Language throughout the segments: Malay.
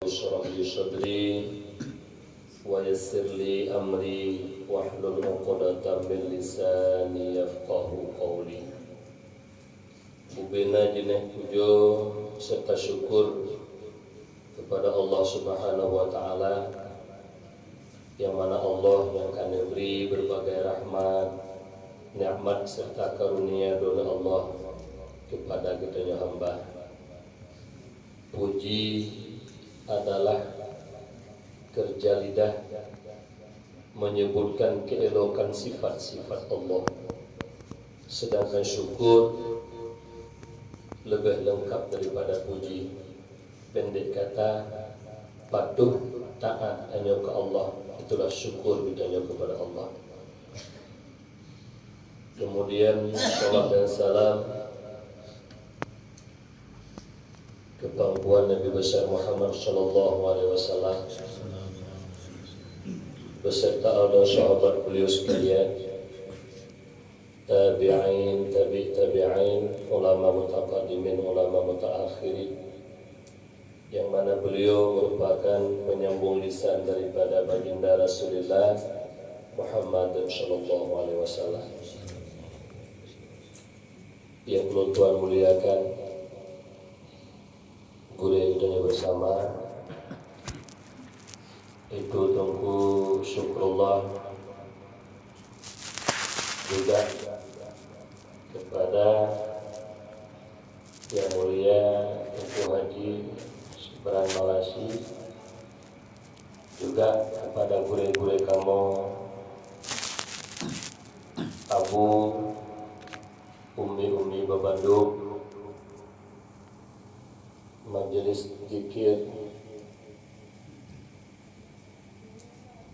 Ishrah li sadri wa yassir li amri wahlul 'uqdatam min lisani yafqahu qawli. Ubina jeneh pujo serta syukur kepada Allah Subhanahu wa taala, yang mana Allah yang akan memberi berbagai rahmat, nikmat serta karunia dari Allah kepada kita hamba. Puji adalah kerja lidah menyebutkan keelokan sifat-sifat Allah, sedangkan syukur lebih lengkap daripada puji. Pendek kata, patuh taat hanya ke Allah, itulah syukur ditanya kepada Allah. Kemudian salam dan salam ke pangkuan Nabi besar Muhammad sallallahu alaihi wasallam beserta dan sahabat beliau sekalian, tabi'in, tabi'in, ulama mutaqaddimin, ulama mutaakhirin, yang mana beliau merupakan penyambung lisan daripada baginda Rasulullah Muhammad sallallahu alaihi wasallam. Yang perlu Tuhan muliakan, guru yang kita bersama itu tunggu syukurullah juga kepada yang mulia Tuku Haji Seberang Malasi, juga kepada guru-guru kamu Abu Umi Babandung, majelis zikir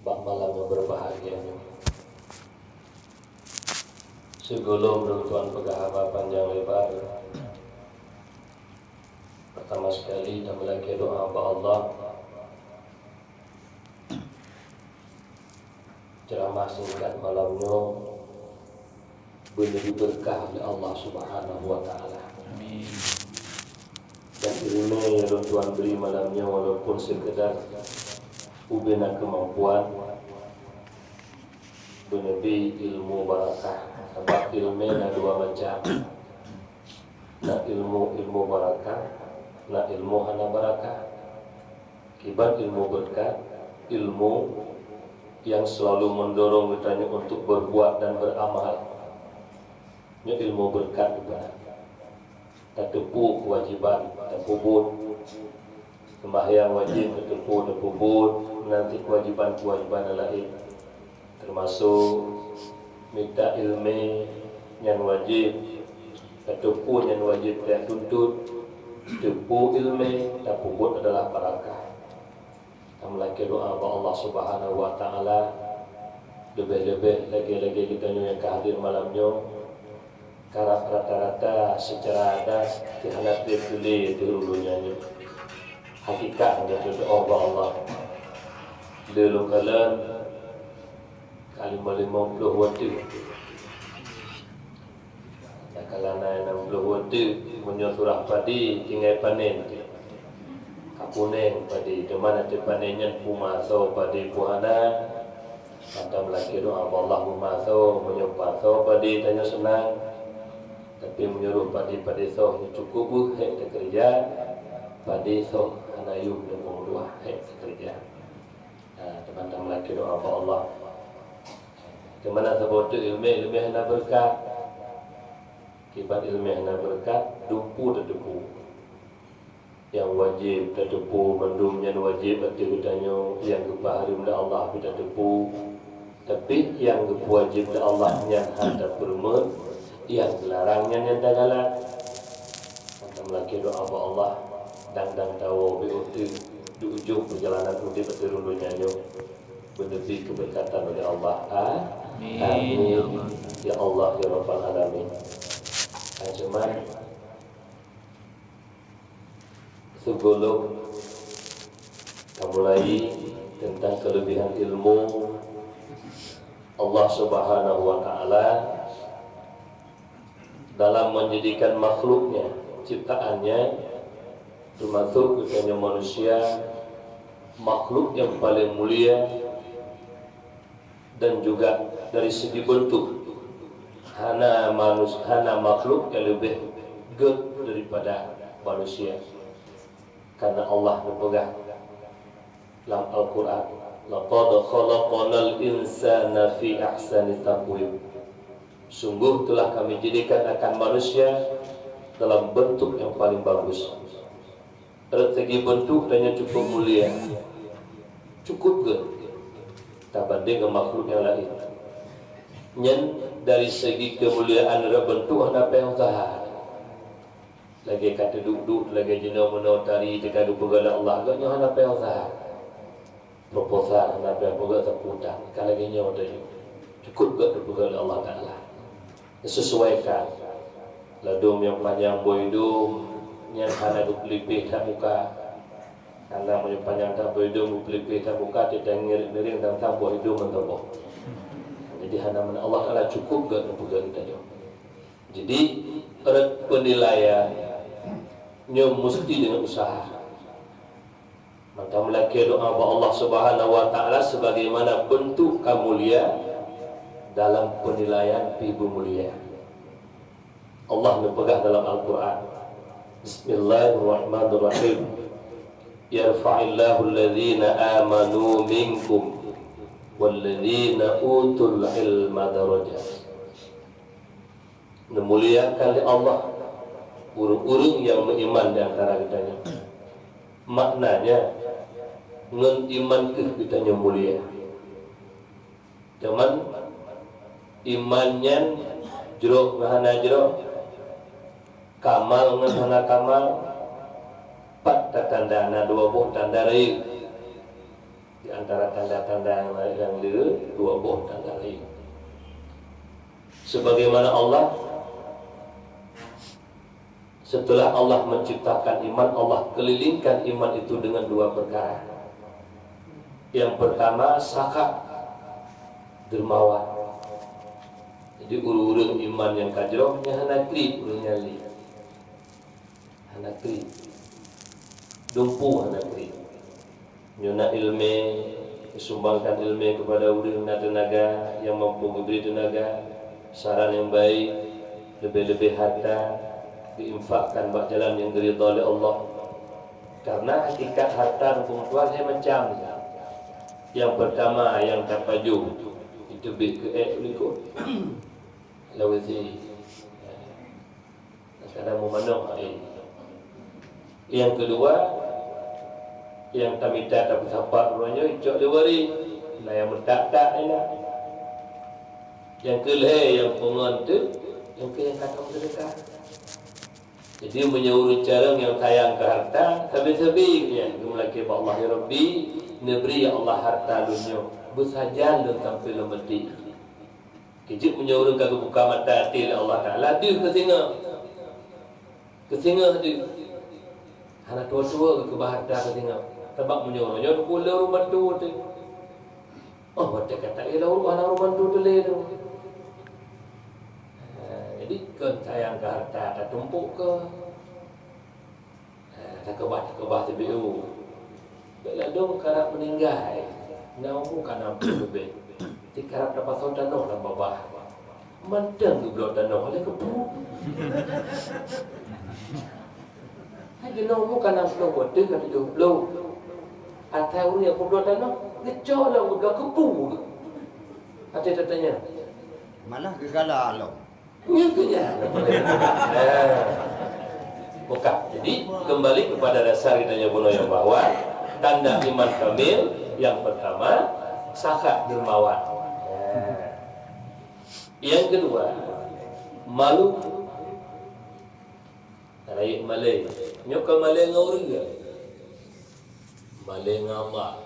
bak malam yang berbahagia. Segolong bertuan pegahaba panjang lebar. Pertama sekali kita melaki doa kepada Allah, ceramah singkat malamnya benar berkah oleh Allah Subhanahu wa taala. Amin. Dan ilmu yang Tuhan beri malamnya walaupun sekedar ubina kemampuan, benebi ilmu barakah. Sebab ilmu ada dua macam, na ilmu barakah, na ilmu hana barakah. Kibat ilmu berkat, ilmu yang selalu mendorong kita untuk berbuat dan beramal. Ini ilmu berkat juga. Tak tepu kewajiban, tak pubut. Sembahyang wajib, tak tepu, tak pubut. Nanti kewajiban-kewajiban lain, termasuk minta ilmu yang wajib, tak tepu yang wajib, tak tuntut. Tepu ilmu, tak pubut adalah barakah. Kita melaki doa kepada Allah Subhanahu wa taala. Lebih-lebih lagi-lagi kita yang kehadir malamnya, karena rata-rata secara adas dihanap dipilih dihulunya ni hakikat dia doa kepada Allah. Lalu kalian kalimah 50 waktu, dan kalau 60 waktu punya surah padi tinggal panen kapuning padi di mana panennya pumaso padi puhana. Mata melaki doa Allah pumaso menyopaso padi tanya senang, tapi menyuruh padi soh cukup bu hek kerja padi soh anayu nombor 2 hek kerja. Teman-teman lagi doa kepada Allah. Kemana sebut ilmu hana berkat. Kibat ilmu hana berkat, dumpu terdepu. Yang wajib terdepu, mendumnya wajib berarti bertanya yang kepaharim dah Allah kita depu. Tapi yang wajib dah Allah yang hadap bermut, yang dilarangnya yang dagalan. Maka melaki doa kepada Allah dan tahu di ujung perjalanan mudik berturun dunia berlebih keberkatan oleh Allah. Amin. Ya Allah ya Rabbal Alamin. Cuman segolong kita mulai tentang kelebihan ilmu Allah Subhanahu wa taala dalam menjadikan makhluknya, ciptaannya, termasuk bukannya manusia makhluk yang paling mulia, dan juga dari segi bentuk hana makhluk yang lebih gede daripada manusia. Karena Allah berpegang dalam Al-Quran, laqad khalaqnal insana fi ahsani taqwim. Sungguh telah kami jadikan akan manusia dalam bentuk yang paling bagus. Dari segi bentuk dan cukup mulia, cukup ke tak banding dengan makhluk yang lain. Nyen dari segi kemuliaan dan bentuk apa yang sah. Lagi kata duduk, lagi jenuh menotari dekat pegala Allah, agaknya apa yang sah. Proposal apa yang pegala seputar, kalau lagi nyawa tadi cukup ke pegala Allah Taala. Sesuaikan. Ladum yang panjang boydum, yang hana duplik tak muka. Karena panjang tak boydum duplik tak muka, tidak ngiring dan tak boydum mentoboh. Jadi hana mana Allah Taala cukup ke pegala tadi. Jadi penilaian mesti dengan usaha. Maka melaki doa kepada Allah Subhanahu wa taala sebagaimana bentuk kemuliaan dalam penilaian ibu mulia. Allah berpegang dalam Al-Quran. Bismillahirrahmanirrahim. Yarfa'illahu alladhina amanu minkum walladhina utul ilma darajat. Memuliakan Allah urung-urung yang beriman di antara kitanya. Maknanya ngen iman ke kitanya mulia. Cuman imannya jeruk ngahana jeruk, kamal ngahana kamal, pat tanda na dua buah tanda lain. Di antara tanda-tanda yang lain dua buah tanda lain. Sebagaimana Allah, setelah Allah menciptakan iman, Allah kelilingkan iman itu dengan dua perkara. Yang pertama sakak dermawan. Jadi urung-urung iman yang kajrohnya hana krip urung nyali, hana krip dumpu, hana krip nyuna ilmu, sumbangkan ilmu kepada urung tenaga yang mampu memberi tenaga, saran yang baik, lebih-lebih harta diinfakkan buat jalan yang diridha oleh Allah. Karena hakikat harta perempuan saya macam yang pertama yang terpaju itu BKE uliko lawezi kadang memanok yang kedua yang tamita tak bersabar orangnya icok lewari lah yang bertak-tak ina yang kelih yang pengontu yang ke yang kata sedekah. Jadi menyuruh cara yang sayang ke harta sabi-sabi ya mulaki Allah ya Rabbi nebri ya Allah harta dunia bersajan dan sampai lemati. Kejip menyuruh ke buka mata hati Allah Taala dia ke singa dia anak tua-tua ke bahasa ke singa sebab menyuruhnya pula rumah tu tu oh mata kata ialah rumah tu tu le tu. Jadi kan sayang ke harta tak tumpuk ke tak kebah TBU bila dong karap meninggal namu kana lebih dikarap dapat saudara dalam babah mendang ke blok tanah oleh kebu lagi namu kana blok bodoh kata jomblo atau ni aku blok tanah ngecol lah udah kebu ada tanya mana gegala lo ngikutnya bukan. Jadi kembali kepada dasar kitanya bunuh yang bahwa tanda iman kamil yang pertama sakak dermawan. Yang kedua malu. Rakyat Malay, nyoka Malay ngawriga. Malay ngAllah.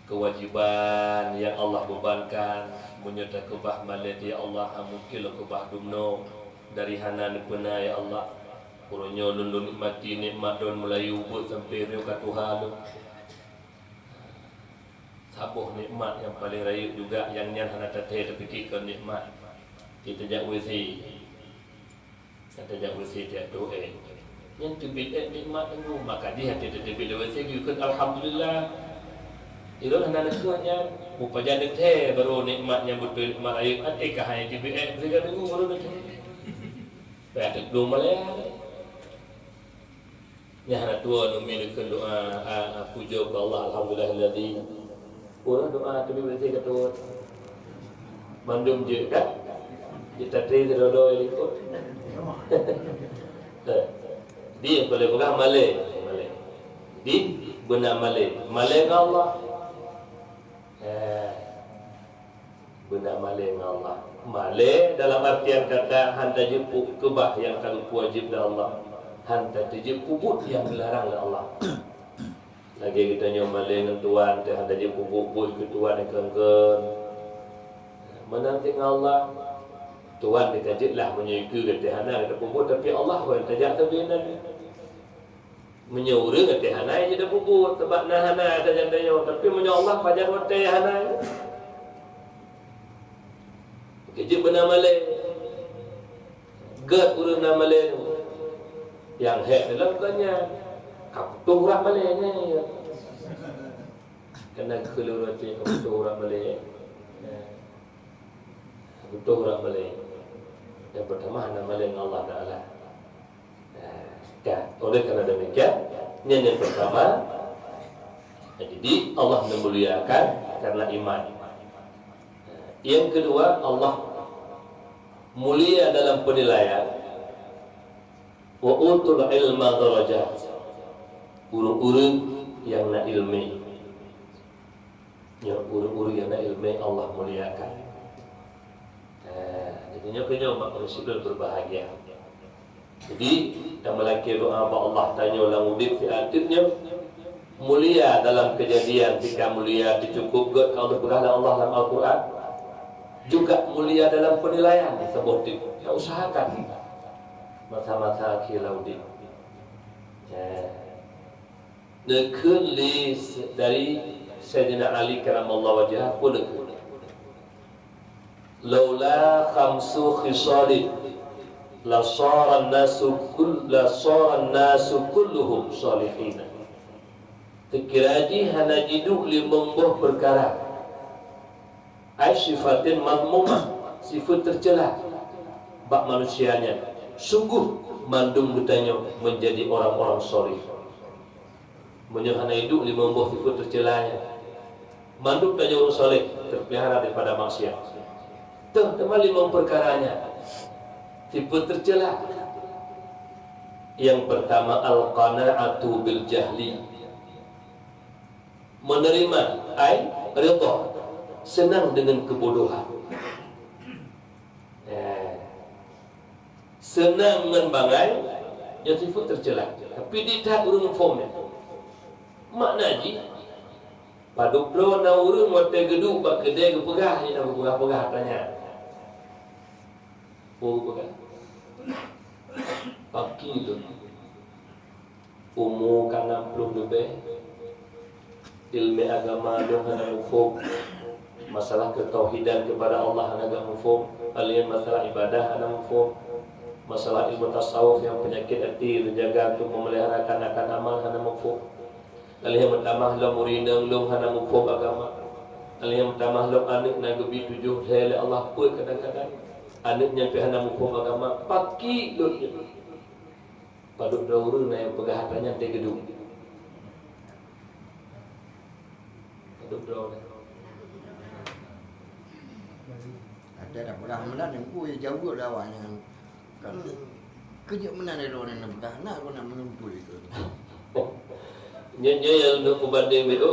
Kewajiban yang Allah bebankan menyerta kebah Malay ya Allah mungkin kebah dumno dari hanan pena ya Allah. Kurangnya lulun nikmati nikmat don mulai ubud sampai rio ka Tuhan. Sabuh nikmat yang paling raya juga yang nyan hana tateh terfikirkan nikmat. Kita jak wisi. Kata jak wisi dia doa. yang terbidat nikmat itu maka dia hati terbidat lewat segi kan alhamdulillah itu hanya nasihatnya upaya dete baru nikmatnya betul nikmat air atika hanya terbidat sehingga itu baru dete berarti belum malaya ya hanya tua memiliki doa puja kepada Allah alhamdulillahilladzi orang doa terbidat sehingga tu mandum je kan kita teri terdoa ikut dia boleh pegang malay di benar malay dengan Allah benar malay dengan Allah malay dalam artian kata hanta jepuk kebah yang kalau wajib dah Allah hanta jepuk puput yang dilarang oleh Allah lagi kita nyoba malay dengan tuan hanta jepuk puput ke tuan yang kengken menanti dengan Allah tuan ditajiklah menyuka kata hana kata puput tapi Allah pun tajak tabinan menyuruh kata hana je dah puput sebab nah hana ada jandanya tapi menyo Allah pajar hotel hana kerja benar malay gad urang nama malay yang hek dalam bukannya kaptung orang malay ni kena keluar hati kaptung orang malay kaptung orang malay yang pertama nama lain Allah Ta'ala. Oleh kerana demikian, yang pertama, jadi Allah memuliakan karena iman. Yang kedua, Allah mulia dalam penilaian. Wa utul ilma darajat. Urung-urung yang nak ilmi. Ya, urung-urung yang nak ilmi Allah muliakan. Jadinya penyumbang manusia berbahagia. Jadi yang melaki doa Allah tanya ulang udip si akhirnya mulia dalam kejadian jika mulia dicukupkan kalau berkata Allah dalam Al-Quran juga mulia dalam penilaian disebut ya usahakan masa-masa akhir udip. Nekun list dari Sayyidina Ali karamallahu wajhah pun nekun laula khamsu khisalin la sara an-nasu kulluhum salihin. Tekiraji hanajidu limembuh perkara ai sifatin madmumah sifat tercela bak manusianya sungguh mandung bertanya menjadi orang-orang soleh menyuhana hidup limembuh sifat tercelanya mandung tanya orang soleh terpelihara daripada maksiat. Teman lima perkaranya tipe tercela. Yang pertama al-qana'atu bil jahli, menerima ridha, senang dengan kebodohan. Senang dengan bangai yang tipe tercela. Tapi dia tak urung formnya. Makna ji paduk lo na urung wate geduk bak kedai ke pegah ni nak pegah tanya. Bukan pagi tu umur kan 60 lebih ilmu agama dia hanya mufhum masalah ketauhidan kepada Allah hanya mufhum alian masalah ibadah hanya mufhum masalah ilmu tasawuf yang penyakit hati menjaga untuk memeliharakan akan amal hanya mufhum alian bertamah lo murinang lo hanya mufhum agama alian bertamah lo anak nak gebi 7 hari Allah pun kadang-kadang anaknya pihana hukum agama paki lutnya paduk dauru na yang pegahatannya te gedung paduk dauru ada dah pernah menan yang ku jauh dah awaknya kan kerja menan ada orang yang pegah nak aku nak mengumpul itu nya yang nak kubanding itu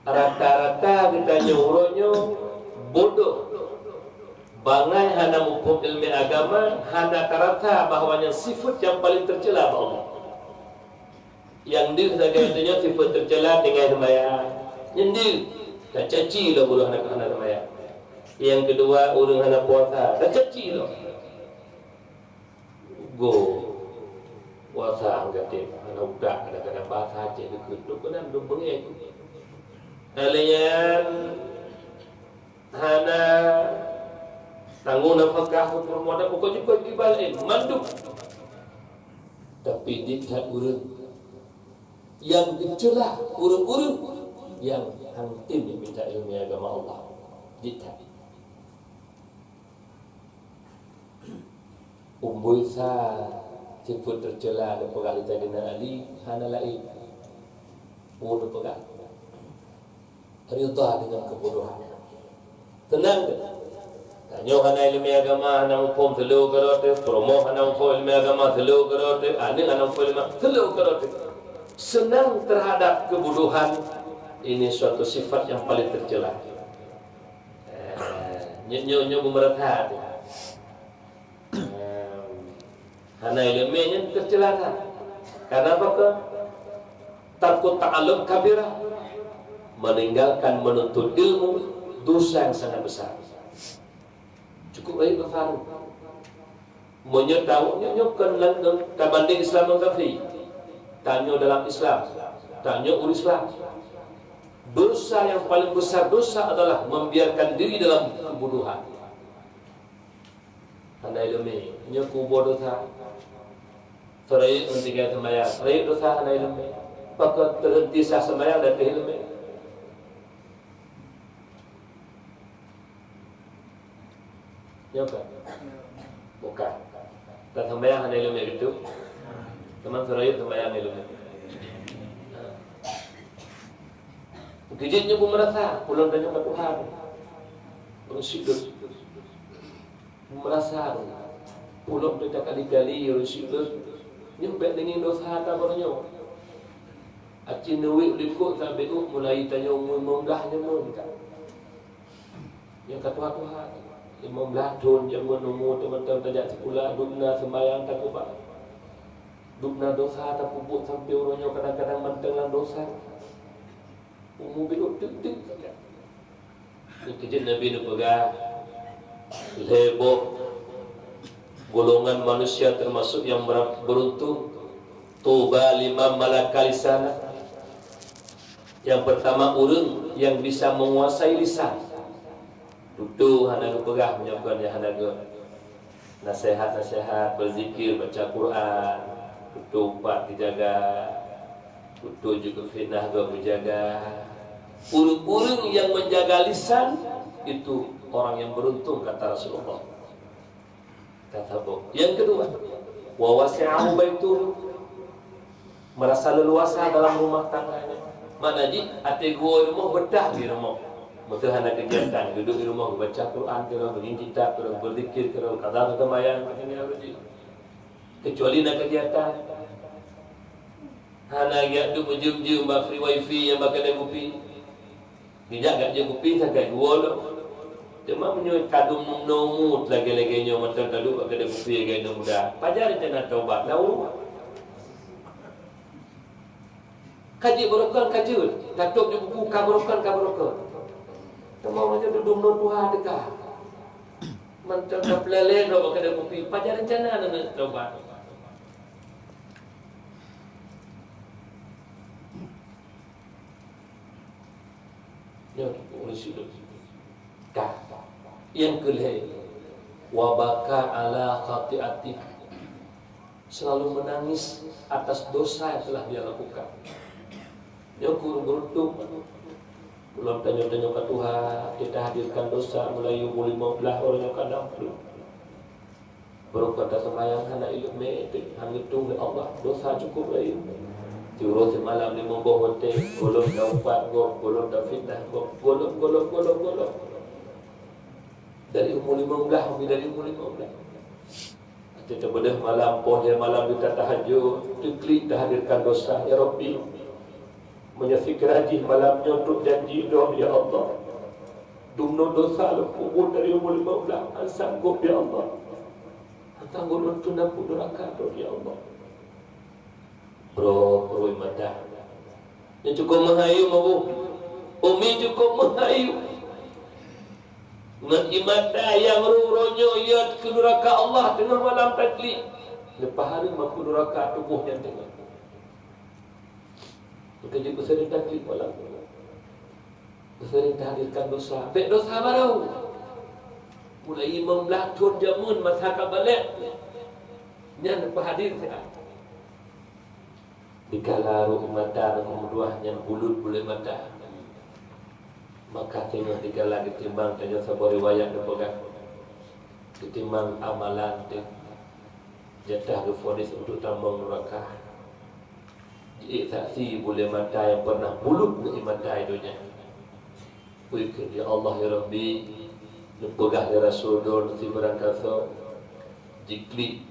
rata-rata kita nyuruhnya bodoh bangai hana hukum ilmu agama hana terasa bahawanya sifat yang paling tercela Allah yang dia sebagai sifat tercela dengan sembahyang yang dia dah caci lah orang hana sembahyang yang kedua orang hana puasa dah caci lah go puasa enggak dia hana udah kadang-kadang bahasa aja deket tu kena duk bengek kalian hana tanggung nafkah permoda pokok juga dibalik manduk tapi dikat urang yang dicela urang-urang yang hangtim minta ilmu agama Allah dikat umbul sa sifat tercela dan pegah Sayyidina Ali hana lain bodoh pegah rida dengan kebodohan tenang ke tanyo hana ilmu agama hana hukum telu karote promo hana hukum ilmu agama telu karote ane hana hukum ilmu telu karote senang terhadap kebodohan ini suatu sifat yang paling tercela nyo bumerathat hana ilmunya tercela karena apa ke takut ta'alum kabirah meninggalkan menuntut ilmu dosa yang sangat besar cukup baik berfaru menyetahu nyokan kabanding Islam dan kafir tanya dalam Islam tanya urus Islam dosa yang paling besar dosa adalah membiarkan diri dalam kebodohan hana ilmu nyoku bodoh Terai untuk kita sembahyang, terai dosa hana ilmu. Maka terhenti sah sembahyang dan ilmu. Ya bukan? Bukan. Dan sembahyang hana ilmu itu. Teman terai sembahyang ilmu. Gijitnya pun merasa, pulang tanya ke Tuhan. Bersyukur. Merasa, pulang kita kali-kali bersyukur. Nyumpet dengan dosa tak bernyo. Acin duit likut sampai mulai tanya umur 15 jamun kan. Yang kata Tuhan 15 tahun jamun umur teman-teman tajak sekolah dukna sembahyang tak kubat. Dukna dosa tak kubut sampai orangnya kadang-kadang mantenglah dosa. Umur biru tik-tik kan. Kejadian Nabi ni pegah lebok golongan manusia termasuk yang beruntung tuba lima malaka lisan. Yang pertama urang yang bisa menguasai lisan. Duduk hana pegah menyampaikan yang hana nasihat-nasihat berzikir baca Quran. Duduk empat dijaga. Duduk juga fitnah juga dijaga. Urang-urang yang menjaga lisan itu orang yang beruntung kata Rasulullah. Kata Bob. Yang kedua, wa wasi'ahu baituhu, merasa leluasa dalam rumah tangganya. Maknanya ate gua rumah bedah di rumah. Betul hana kegiatan duduk di rumah baca Quran, kira beringin kitab, kira berzikir, kira qada sembahyang macam ni aja. Kecuali nak kegiatan hana ya tu berjum-jum ba free wifi yang bakal ada kopi. Dia gak je kopi sangat gua lo. Cuma menyuit kadung nomut lagi-laginya macam tadi ada kopi gaya muda. Pajar jangan taubat lau. Kaji berokan kaji. Tatuk di buku kaberokan. Cuma macam duduk non Tuhan dekat. Macam dah pelele dah ada kopi. Pajar jangan nak taubat. Ya, boleh siap. Yang kelih wabaka ala khati'atik, selalu menangis atas dosa yang telah dia lakukan. Dia beruntung belum tanya-tanya ke Tuhan, kita hadirkan dosa mulai umur 15 orang yang kadang belum berkata sembahyang hana ilmu hang hitung Allah dosa cukup lain. Tiurut semalam 5 hotel golong dah 4 golong dah fitnah golong dari umur 15 sampai dari umur 15. Kita bedah malam poh dia malam kita tahajud, klik hadirkan dosa ya Rabbi. Menyafiq rajih malamnya untuk janji doa ya Allah. Dumno dosa lu kubur dari umur 15 sanggup ya Allah. Hantang golon tu 60 rakaat ya Allah. Bro mata. Yang cukup mengayu mabu. Umi cukup mengayu. Mengimata yang ruronyo ia ke neraka Allah tengah malam takli. Lepas hari maku neraka tubuhnya tengah. Kerja besar takli malam. Besar hadirkan dosa. Baik dosa baru. Mulai 15 tahun jamun masa kabalik. Yang lepas hadir saya. dikala ruh mata kemudian yang bulut boleh mata, maka tengok dikala ditimbang tanya sebuah riwayat dipegang, ditimbang amalan tu jatah difonis untuk tambang neraka. Jadi saksi boleh mata yang pernah bulut boleh mata hidupnya. Wikir ya Allah ya Rabbi, dipegah ya Rasulullah si berangkasa jikli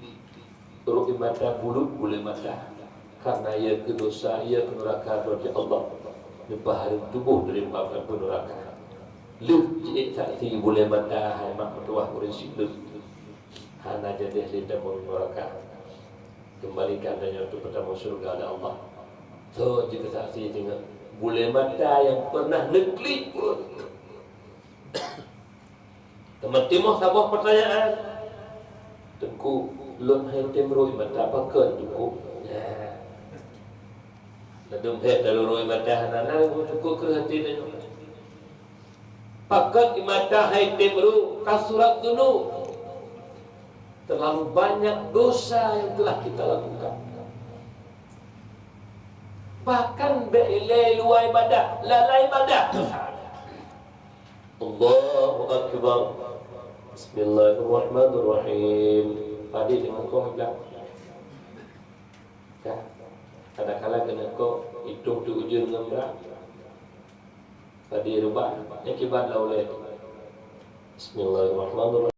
ruh mata bulut boleh mata karena ia kedosa ia neraka ya Allah dipahari tubuh dari bapak neraka. Lep jik saksi boleh mata hai mak tuah berisik lep hana jadi lidah neraka. Kembalikan tanya untuk pertama surga ada Allah. So jika saksi tengok boleh mata yang pernah neklik pun. Teman timah sabah pertanyaan. Tengku lon hai temroi mata pakai tengku. Ya. Ladum he daluroi mata hanana tengku kerhati tengok. Pakai mata hai temru kasurat dulu. Terlalu banyak dosa yang telah kita lakukan. Bahkan be'ilai luar ibadah, lalai ibadah. Allahu Akbar. Bismillahirrahmanirrahim. Padi dengan kau bilang. Ya. Kadang-kadang kena kau hitung tu ujung dengan berat. Padi rubah. Yang kibat lah oleh. Bismillahirrahmanirrahim.